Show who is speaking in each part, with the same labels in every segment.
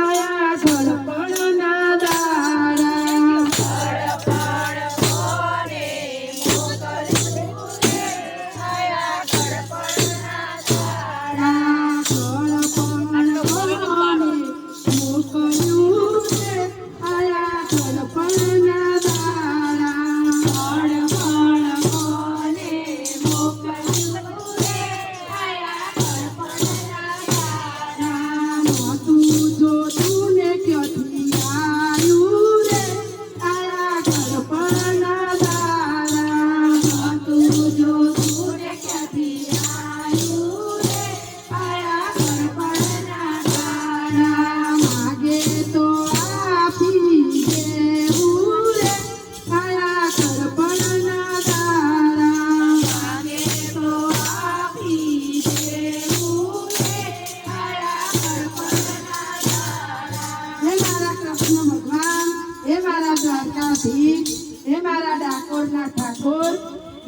Speaker 1: આયા ઘડપણના દાડા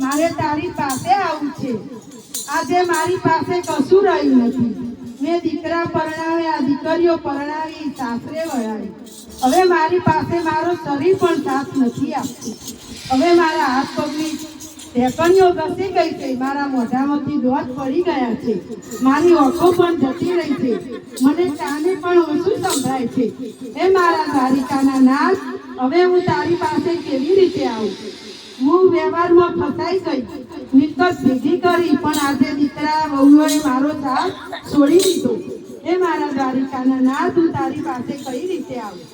Speaker 1: મારે તારી પાસે આવું છે। આજે મારી પાસે કશું રહ્યું નથી। મેં દીકરા પરણાવ્યા, દીકરીઓ પરણાવી, સાસરે વળાવી। હવે મારી પાસે મારો શરીર પણ સાથ નથી આપતું। હવે મારા હાથ પગની ઢેકણીઓ ઘસી ગઈ છે, મારા મોઢામાંથી દોત પડી ગયા છે, મારી ઓઠો પણ જતી રહી છે, મને કાને પણ ઓછું સંભળાય છે। એ મારા દ્વારિકાના નાથ, હવે હું તારી પાસે કેવી રીતે આવું? હું વ્યવહારમાં ફસાઈ ગઈ, મિલકત ભેગી કરી, પણ આજે દીકરા વહુઓએ મારો સાથ છોડી દીધો। એ મારા દ્વારિકાના નાથ, હું તારી પાસે કઈ રીતે આવું?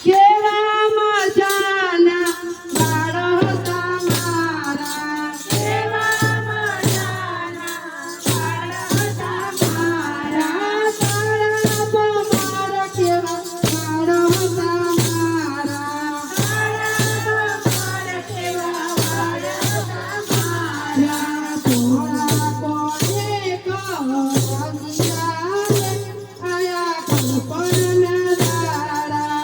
Speaker 1: કેવા મજાના બાળો હતા મારા, કેવા મજાના બાળો હતા મારા, તારા મારા કેવા બાળો હતા મારા, તારા કેવા બાળો હતા મારા, થોડા કોને કહો આયા કલ્પના દાડા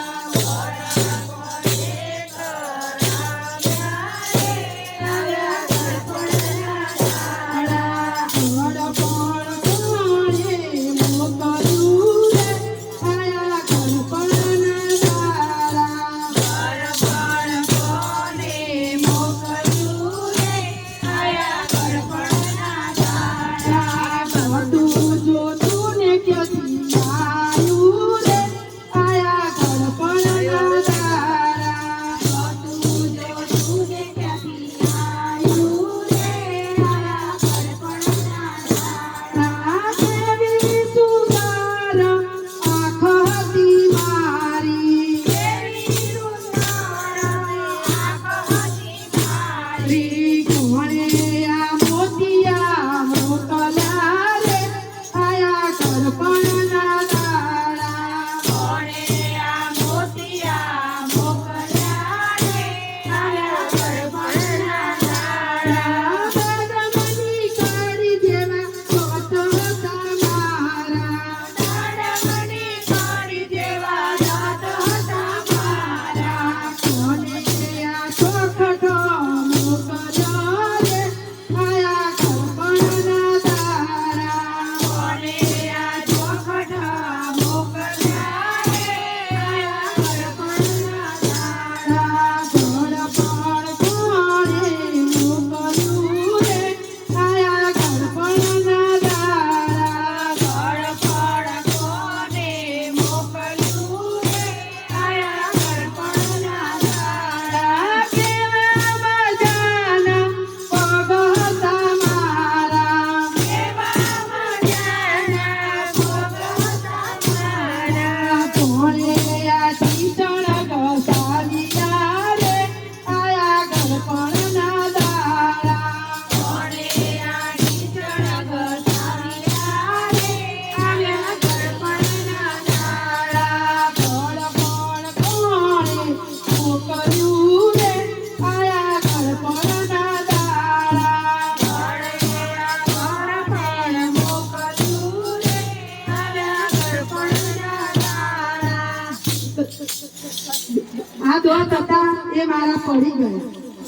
Speaker 1: આ દોત હતા એ મારા પડી ગયા।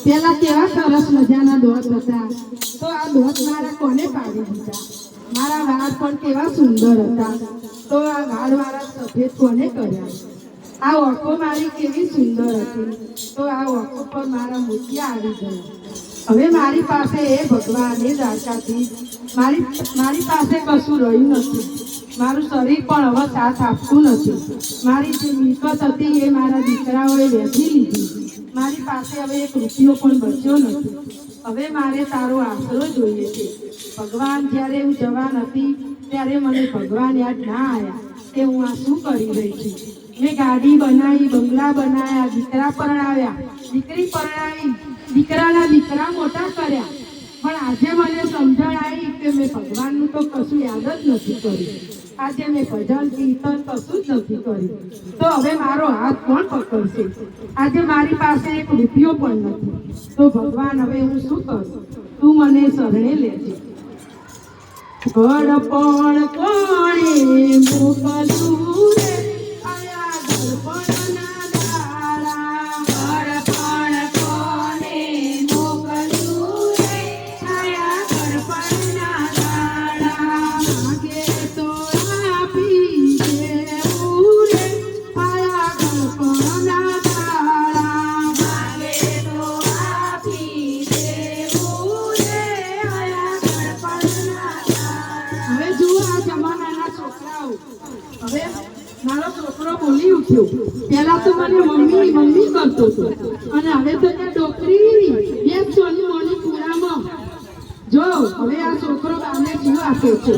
Speaker 1: પેલા કેવા સરસ મજાના દોત હતા, તો આ દોત મારા કોને પાડી દીધા? મારા વાળ પણ કેવા સુંદર હતા, તો આ વાળ મારા સફેદ કોને કર્યા? આ ઓળખો મારી કેવી સુંદર હતી, તો આ ઓળખો પર મારા મોતિયા આવી ગયા. હવે મારી પાસે એ ભગવાન એ દાતાથી મારી પાસે કશું રહ્યું નથી. મારું શરીર પણ હવે સાથ આપતું નથી. મારી જે મિલકત હતી એ મારા દીકરાઓએ વેચી લીધી. મારી પાસે હવે એક રૂપિયો પણ બચ્યો નથી. હવે મારે તારો આશરો જોઈએ છે. ભગવાન, જ્યારે હું જવાન હતી ત્યારે મને ભગવાન યાદ ના આવ્યા કે હું આ શું કરી રહી છું. મેં ગાડી બનાવી, બંગલા બનાવ્યા, દીકરા પરણાવ્યા, દીકરી પરણાવી, દીકરાના દીકરા મોટા કર્યા. પણ આજે મને સમજણ આવી કે મેં ભગવાનનું તો કશું યાદ જ નથી કર્યું. આજે મેં ભજન કીર્તન કશું જ નથી કર્યું. તો હવે મારો હાથ કોણ પકડશે? આજે મારી પાસે એક રૂપિયો પણ નથી. તો ભગવાન, હવે હું શું કરું? તું મને શરણે લેજે. ઘડપણ કોણે મોકલું રે, આયા ઘડપણના દાડા. ઘડપણ કોણે મોકલું રે, આયા ઘડપણના દાડા. માગે તો આપી દેવું રે, આયા ઘડપણના દાડા. માગે તો આપી દેવું રે, આયા ઘડપણના દાડા. હવે જુઓ આ જમાનાના છોકરાઓ. હવે મારો છોકરો બોલી ઉઠ્યો. પહેલા તો મને મમ્મી મમ્મી કરતો હતો, અને હવે તો ત્યાં ડોકરી બે સોની મોની પૂરામાં. જો હવે આ છોકરો બાને શું આપે છે.